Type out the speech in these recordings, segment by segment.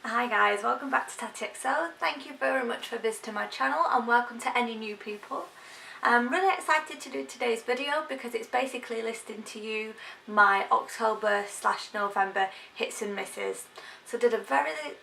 Hi guys, welcome back to Tattiexo. Thank you very much for visiting my channel and welcome to any new people. I'm really excited to do today's video because it's basically listing to you my October/November hits and misses. So I did a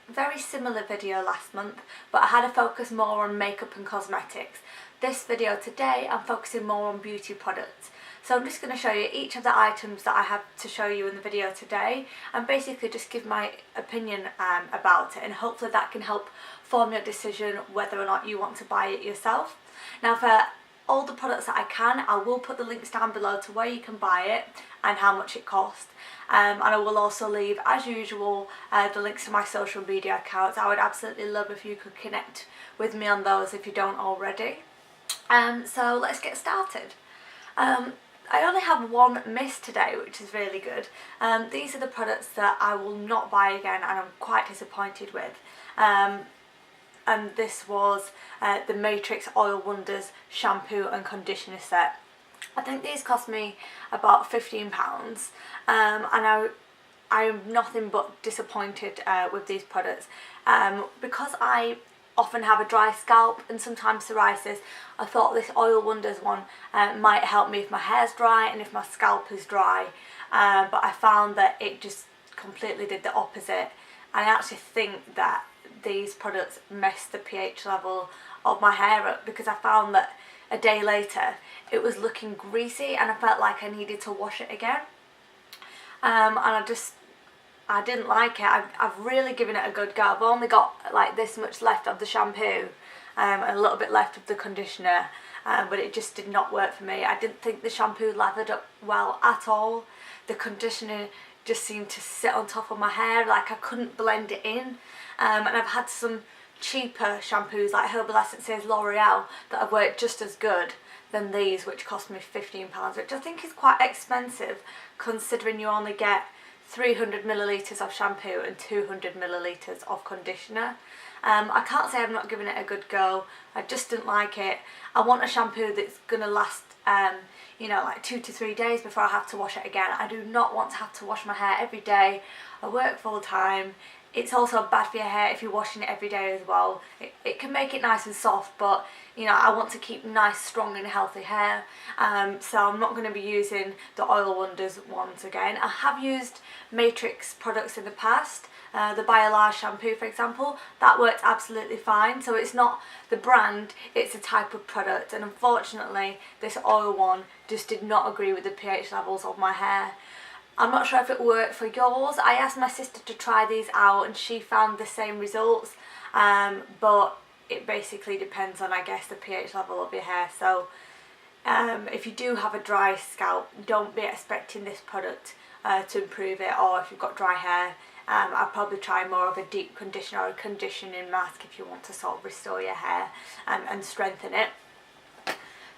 very similar video last month, but I had to focus more on makeup and cosmetics. This video today I'm focusing more on beauty products. So I'm just going to show you each of the items that I have to show you in the video today and basically just give my opinion about it, and hopefully that can help form your decision whether or not you want to buy it yourself. Now for all the products that I can, I will put the links down below to where you can buy it and how much it costs. And I will also leave, as usual, the links to my social media accounts. I would absolutely love if you could connect with me on those if you don't already. So let's get started. I only have one miss today, which is really good. These are the products that I will not buy again and I'm quite disappointed with. And this was the Matrix Oil Wonders shampoo and conditioner set. I think these cost me about £15, and I am nothing but disappointed with these products because I often have a dry scalp and sometimes psoriasis. I thought this Oil Wonders one might help me if my hair's dry and if my scalp is dry, but I found that it just completely did the opposite. And I actually think that these products messed the pH level of my hair up because I found that a day later it was looking greasy and I felt like I needed to wash it again, and I didn't like it. I've really given it a good go. I've only got like this much left of the shampoo and a little bit left of the conditioner, but it just did not work for me. I didn't think the shampoo lathered up well at all. The conditioner just seemed to sit on top of my hair, like I couldn't blend it in. And I've had some cheaper shampoos like Herbal Essences, L'Oreal, that have worked just as good than these, which cost me £15, which I think is quite expensive considering you only get 300 millilitres of shampoo and 200 millilitres of conditioner. I can't say I've not given it a good go. I just didn't like it. I want a shampoo that's going to last you know, like 2 to 3 days before I have to wash it again. I do not want to have to wash my hair every day. I work full time. It's also bad for your hair if you're washing it every day as well. It can make it nice and soft, but you know, I want to keep nice, strong and healthy hair. So I'm not going to be using the Oil Wonders ones again. I have used Matrix products in the past. The Biolage shampoo, for example, that worked absolutely fine. So it's not the brand, it's a type of product. And unfortunately, this oil one just did not agree with the pH levels of my hair. I'm not sure if it worked for yours. I asked my sister to try these out and she found the same results, but it basically depends on, I guess, the pH level of your hair. So if you do have a dry scalp, don't be expecting this product to improve it, or if you've got dry hair, I'd probably try more of a deep conditioner or a conditioning mask if you want to sort of restore your hair and strengthen it.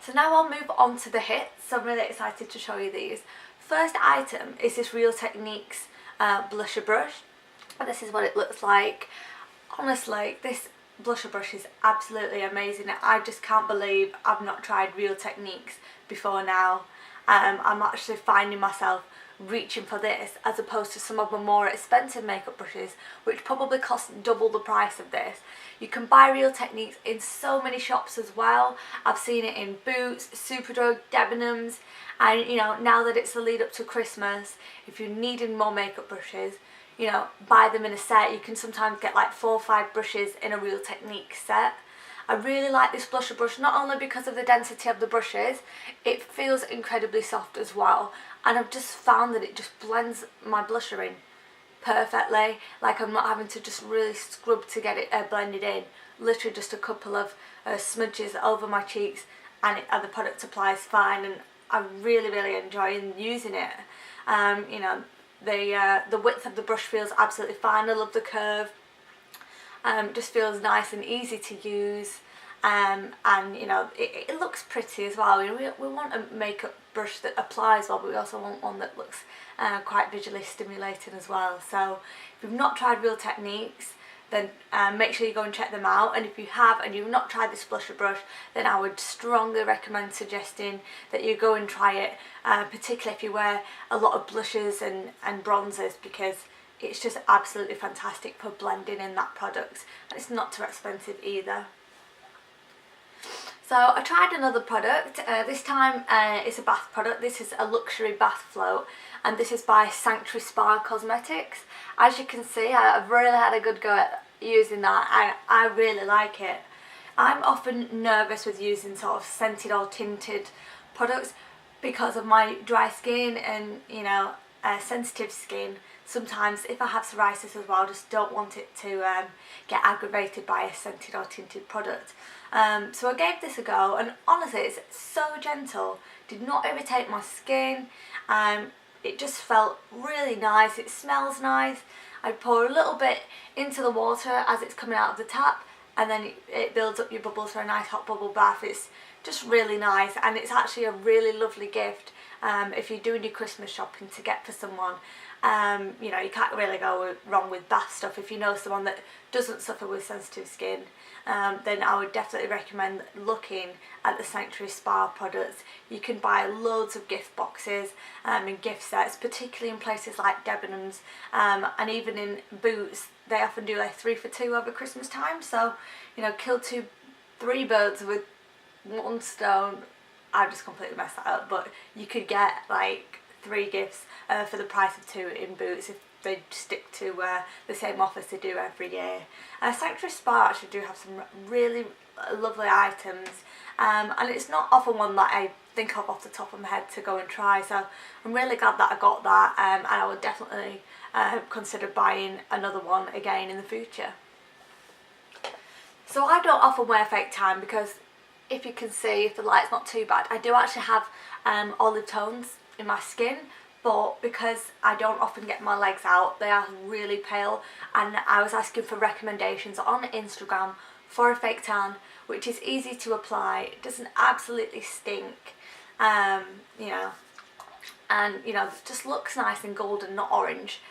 So now I'll move on to the hits. So I'm really excited to show you these. First item is this Real Techniques blusher brush. And this is what it looks like. Honestly, this blusher brush is absolutely amazing. I just can't believe I've not tried Real Techniques before now. I'm actually finding myself reaching for this as opposed to some of the more expensive makeup brushes, which probably cost double the price of this. You can buy Real Techniques in so many shops as well. I've seen it in Boots, Superdrug, Debenhams, and you know, now that it's the lead up to Christmas, if you're needing more makeup brushes, you know, buy them in a set. You can sometimes get like 4 or 5 brushes in a Real Techniques set. I really like this blusher brush, not only because of the density of the brushes, it feels incredibly soft as well, and I've just found that it just blends my blusher in perfectly. Like I'm not having to just really scrub to get it blended in. Literally just a couple of smudges over my cheeks and the product applies fine, and I really enjoy using it. You know, the width of the brush feels absolutely fine. I love the curve. Just feels nice and easy to use, and you know, it looks pretty as well. You know, we want a makeup brush that applies well, but we also want one that looks quite visually stimulating as well. So if you've not tried Real Techniques, then make sure you go and check them out. And if you have and you've not tried this blusher brush, then I would strongly recommend suggesting that you go and try it, particularly if you wear a lot of blushes and bronzers, because it's just absolutely fantastic for blending in that product, and it's not too expensive either. So I tried another product, this time it's a bath product. This is a luxury bath float, and this is by Sanctuary Spa Cosmetics. As you can see, I've really had a good go at using that. I really like it. I'm often nervous with using sort of scented or tinted products because of my dry skin and, you know, sensitive skin. Sometimes if I have psoriasis as well, I just don't want it to get aggravated by a scented or tinted product. So I gave this a go, and honestly it's so gentle, did not irritate my skin. It just felt really nice, it smells nice. I pour a little bit into the water as it's coming out of the tap, and then it builds up your bubbles for a nice hot bubble bath. It's just really nice, and it's actually a really lovely gift if you're doing your Christmas shopping to get for someone. You know, you can't really go wrong with bath stuff. If you know someone that doesn't suffer with sensitive skin, then I would definitely recommend looking at the Sanctuary Spa products. You can buy loads of gift boxes and gift sets, particularly in places like Debenhams, and even in Boots. They often do like 3 for 2 over Christmas time, so, you know, kill 3 birds with 1 stone. I just completely messed that up, but you could get like 3 gifts for the price of 2 in Boots if they stick to the same offers they do every year. Sanctuary Spa actually do have some really lovely items, and it's not often one that I think of off the top of my head to go and try, so I'm really glad that I got that, and I would definitely consider buying another one again in the future. So I don't often wear fake tan because, if you can see, if the light's not too bad, I do actually have olive tones in my skin, but because I don't often get my legs out, they are really pale, and I was asking for recommendations on Instagram for a fake tan which is easy to apply, it doesn't absolutely stink, you know, and you know, just looks nice and golden, not orange.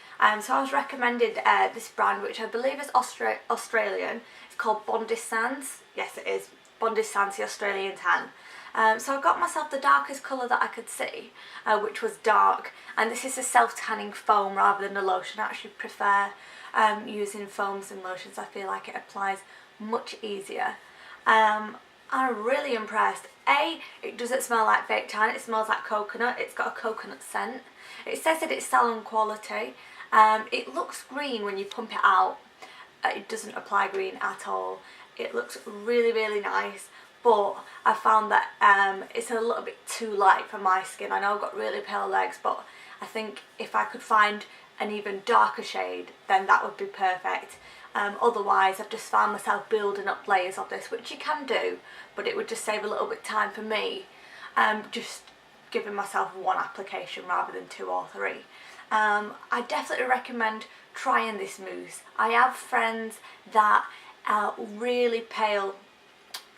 So I was recommended this brand, which I believe is Australian. It's called Bondis Sands. Yes, it is Bondis Sands, the Australian tan. So I got myself the darkest colour that I could see, which was dark, and this is a self-tanning foam rather than a lotion. I actually prefer using foams and lotions. I feel like it applies much easier. I'm really impressed. It doesn't smell like fake tan, it smells like coconut. It's got a coconut scent. It says that it's salon quality. It looks green when you pump it out. It doesn't apply green at all. It looks really, really nice, but I found that it's a little bit too light for my skin. I know I've got really pale legs, but I think if I could find an even darker shade, then that would be perfect. Otherwise, I've just found myself building up layers of this, which you can do, but it would just save a little bit of time for me, just giving myself one application rather than 2 or 3. I definitely recommend trying this mousse. I have friends that are really pale,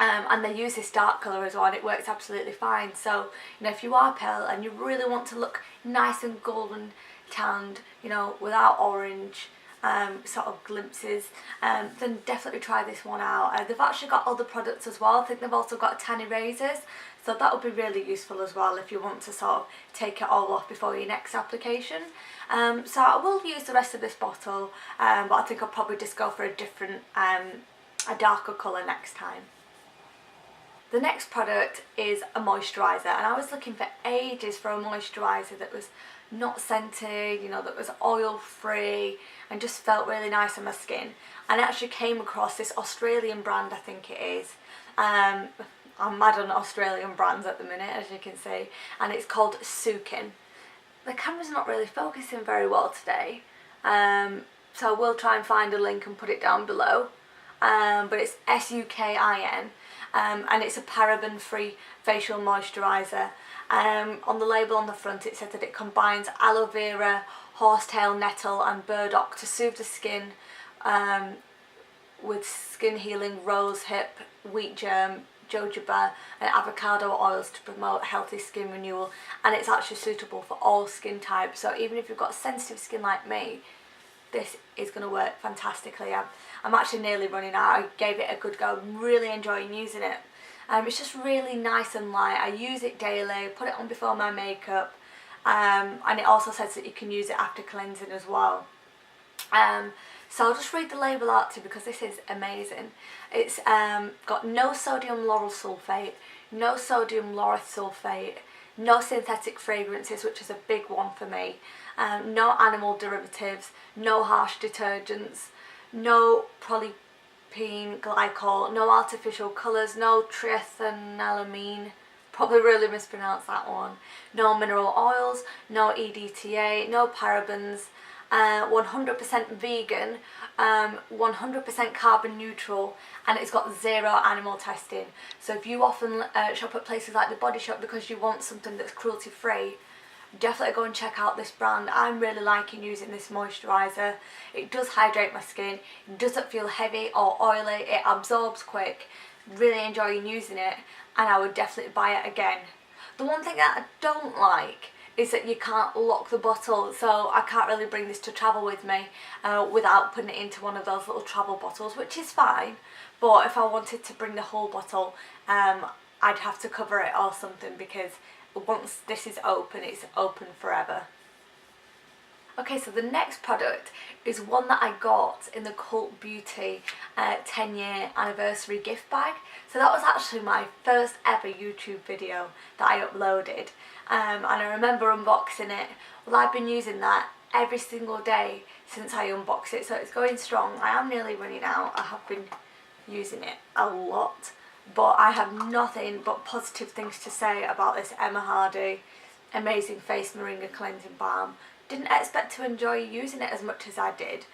and they use this dark colour as well, and it works absolutely fine. So, you know, if you are pale and you really want to look nice and golden tanned, you know, without orange sort of glimpses, then definitely try this one out. They've actually got other products as well. I think they've also got tan erasers, so that would be really useful as well if you want to sort of take it all off before your next application. So I will use the rest of this bottle, but I think I'll probably just go for a different, a darker colour next time. The next product is a moisturiser, and I was looking for ages for a moisturiser that was not scented, you know, that was oil free and just felt really nice on my skin. And I actually came across this Australian brand, I think it is. I'm mad on Australian brands at the minute, as you can see, and it's called Sukin. The camera's not really focusing very well today, so I will try and find a link and put it down below, but it's Sukin. And it's a paraben-free facial moisturiser. On the label on the front it says that it combines aloe vera, horsetail nettle and burdock to soothe the skin, with skin healing rosehip, wheat germ, jojoba and avocado oils to promote healthy skin renewal, and it's actually suitable for all skin types. So even if you've got sensitive skin like me, this is going to work fantastically. I'm actually nearly running out. I gave it a good go. I'm really enjoying using it. It's just really nice and light. I use it daily, put it on before my makeup, and it also says that you can use it after cleansing as well. So I'll just read the label out to you because this is amazing. It's got no sodium lauryl sulfate, no sodium laureth sulfate, no synthetic fragrances, which is a big one for me, no animal derivatives, no harsh detergents, no polypene glycol, no artificial colours, no triethanolamine, probably really mispronounced that one, no mineral oils, no EDTA, no parabens, 100% vegan, 100% carbon neutral, and it's got zero animal testing. So if you often shop at places like the Body Shop because you want something that's cruelty free, definitely go and check out this brand. I'm really liking using this moisturiser. It does hydrate my skin, it doesn't feel heavy or oily, it absorbs quick. Really enjoying using it, and I would definitely buy it again. The one thing that I don't like is that you can't lock the bottle, so I can't really bring this to travel with me without putting it into one of those little travel bottles, which is fine, but if I wanted to bring the whole bottle, I'd have to cover it or something, because once this is open, it's open forever. Okay, so the next product is one that I got in the Cult Beauty 10-year anniversary gift bag. So that was actually my first ever YouTube video that I uploaded, and I remember unboxing it. Well, I've been using that every single day since I unboxed it, so it's going strong. I am nearly running out. I have been using it a lot, but I have nothing but positive things to say about this Emma Hardy Amazing Face Moringa Cleansing Balm. Didn't expect to enjoy using it as much as I did.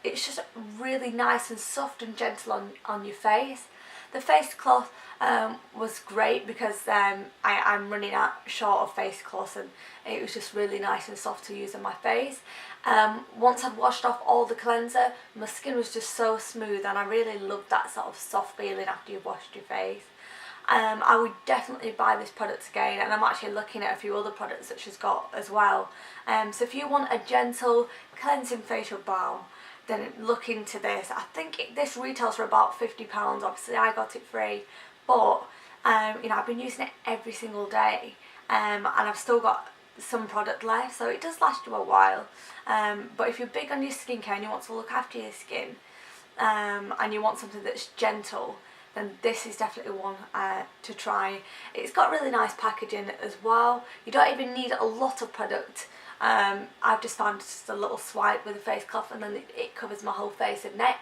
It's just really nice and soft and gentle on your face. The face cloth was great because I'm running out short of face cloths, and it was just really nice and soft to use on my face. Once I'd washed off all the cleanser, my skin was just so smooth, and I really loved that sort of soft feeling after you've washed your face. I would definitely buy this product again, and I'm actually looking at a few other products that she's got as well. So if you want a gentle cleansing facial balm, then look into this. I think this retails for about £50. Obviously I got it free, but you know, I've been using it every single day, and I've still got some product left, so it does last you a while. But if you're big on your skincare and you want to look after your skin, and you want something that's gentle, then this is definitely one to try. It's got really nice packaging as well. You don't even need a lot of product. I've just found just a little swipe with a face cloth, and then it covers my whole face and neck.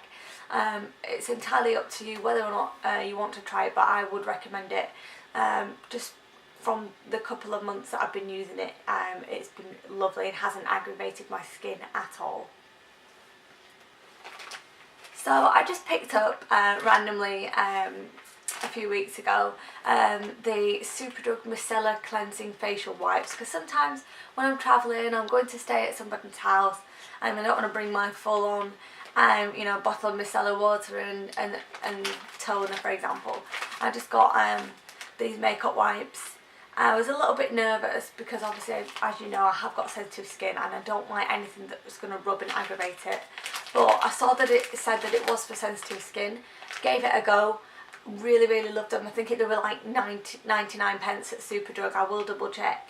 It's entirely up to you whether or not you want to try it, but I would recommend it. Just from the couple of months that I've been using it, it's been lovely and hasn't aggravated my skin at all. So I just picked up randomly a few weeks ago the Superdrug Micellar Cleansing Facial Wipes, because sometimes when I'm travelling, I'm going to stay at somebody's house and I don't want to bring my full on you know, bottle of micellar water and toner, for example. I just got these makeup wipes. I was a little bit nervous because obviously, as you know, I have got sensitive skin and I don't like anything that was going to rub and aggravate it. But I saw that it said that it was for sensitive skin, gave it a go, really loved them. I think they were like 99 pence at Superdrug, I will double check.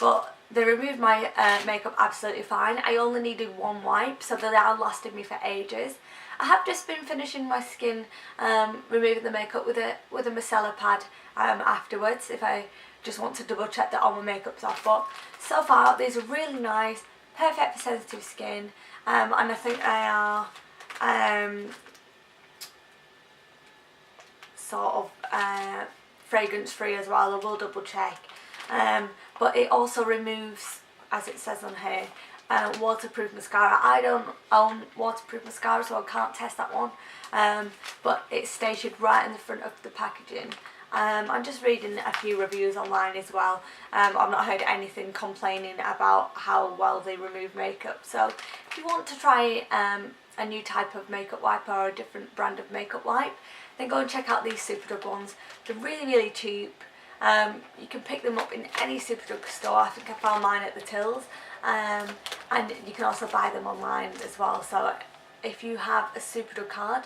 But they removed my makeup absolutely fine. I only needed one wipe, so they are lasting me for ages. I have just been finishing my skin, removing the makeup with a micellar pad afterwards, if I just want to double check that all my makeup's off. But so far these are really nice, perfect for sensitive skin, and I think they are sort of fragrance free as well. I will double check. But it also removes, as it says on here, waterproof mascara. I don't own waterproof mascara, so I can't test that one, but it's stationed right in the front of the packaging. I'm just reading a few reviews online as well. I've not heard anything complaining about how well they remove makeup. So if you want to try a new type of makeup wipe or a different brand of makeup wipe, then go and check out these Superdrug ones. They're really cheap. You can pick them up in any Superdrug store. I think I found mine at the tills, and you can also buy them online as well. So if you have a Superdrug card,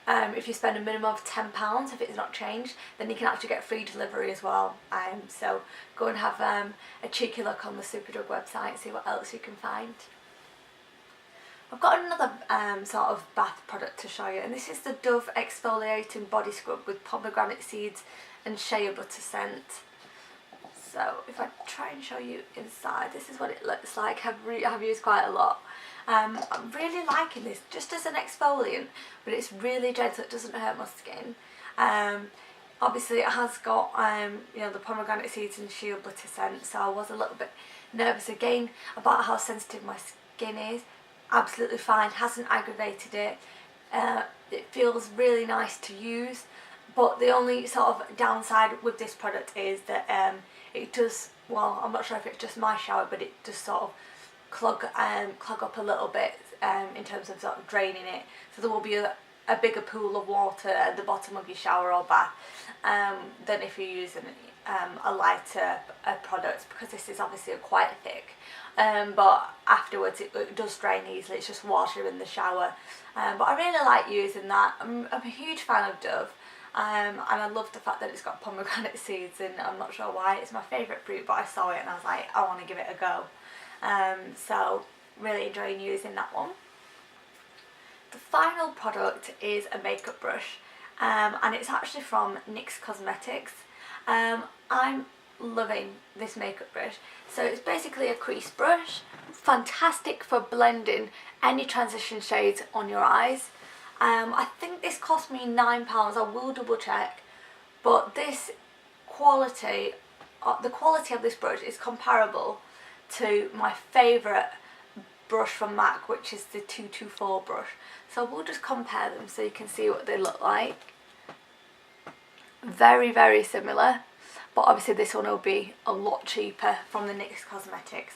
if you spend a minimum of £10, if it's not changed, then you can actually get free delivery as well. So go and have a cheeky look on the Superdrug website, see what else you can find. I've got another sort of bath product to show you, and this is the Dove Exfoliating Body Scrub with pomegranate seeds and shea butter scent. So if I try and show you inside, this is what it looks like. I've used quite a lot. I'm really liking this just as an exfoliant, but it's really gentle, it doesn't hurt my skin. Obviously it has got you know, the pomegranate seeds and shea butter scent, so I was a little bit nervous again about how sensitive my skin is. Absolutely fine, hasn't aggravated it. It feels really nice to use, but the only sort of downside with this product is that it does, well, I'm not sure if it's just my shower, but it does sort of clog up a little bit in terms of sort of draining it. So there will be a bigger pool of water at the bottom of your shower or bath than if you're using a lighter product, because this is obviously quite thick. But afterwards it does drain easily, it's just water in the shower. But I really like using that. I'm a huge fan of Dove, and I love the fact that it's got pomegranate seeds, and I'm not sure why, it's my favourite fruit, but I saw it and I was like, I want to give it a go. So really enjoying using that one. The final product is a makeup brush, and it's actually from NYX Cosmetics. I'm loving this makeup brush. So it's basically a crease brush, fantastic for blending any transition shades on your eyes. I think this cost me £9, I will double check, but this quality, the quality of this brush is comparable to my favourite brush from MAC, which is the 224 brush. So we'll just compare them so you can see what they look like. Very, very similar, but obviously this one will be a lot cheaper from the NYX Cosmetics.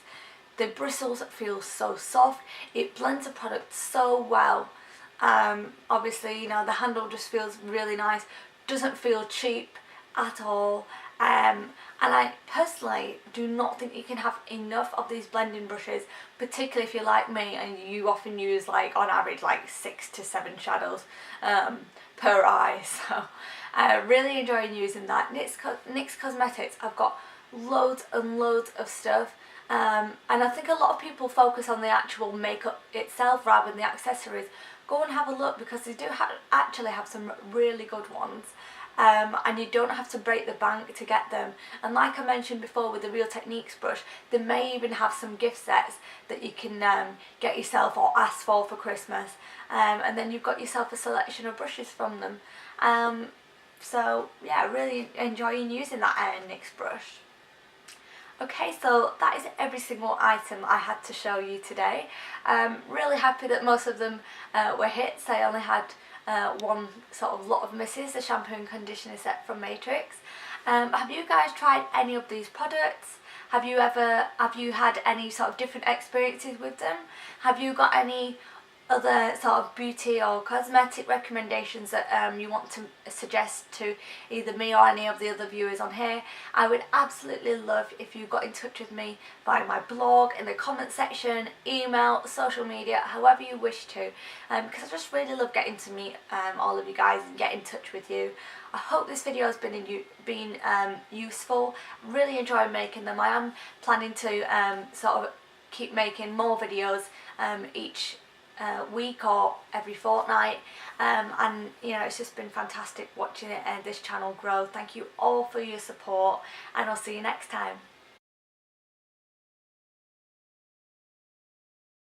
The bristles feel so soft, it blends the product so well. Obviously, you know, the handle just feels really nice, doesn't feel cheap at all. And I personally do not think you can have enough of these blending brushes, particularly if you're like me and you often use, like, on average, like 6 to 7 shadows per eye. So really enjoying using that. NYX Cosmetics, I've got loads and loads of stuff, and I think a lot of people focus on the actual makeup itself rather than the accessories. Go and have a look, because they do actually have some really good ones. And you don't have to break the bank to get them. And like I mentioned before with the Real Techniques brush, they may even have some gift sets that you can get yourself or ask for Christmas. And then you've got yourself a selection of brushes from them. So yeah, really enjoying using that NYX brush. Okay, so that is every single item I had to show you today. Really happy that most of them were hits. I only had one sort of lot of misses, the shampoo and conditioner set from Matrix. Have you guys tried any of these products? Have you had any sort of different experiences with them? Have you got any other sort of beauty or cosmetic recommendations that you want to suggest to either me or any of the other viewers on here? I would absolutely love if you got in touch with me via my blog, in the comment section, email, social media, however you wish to, because I just really love getting to meet all of you guys and get in touch with you. I hope this video has been useful. Really enjoy making them. I am planning to sort of keep making more videos each week or every fortnight, and you know, it's just been fantastic watching this channel grow. Thank you all for your support, and I'll see you next time.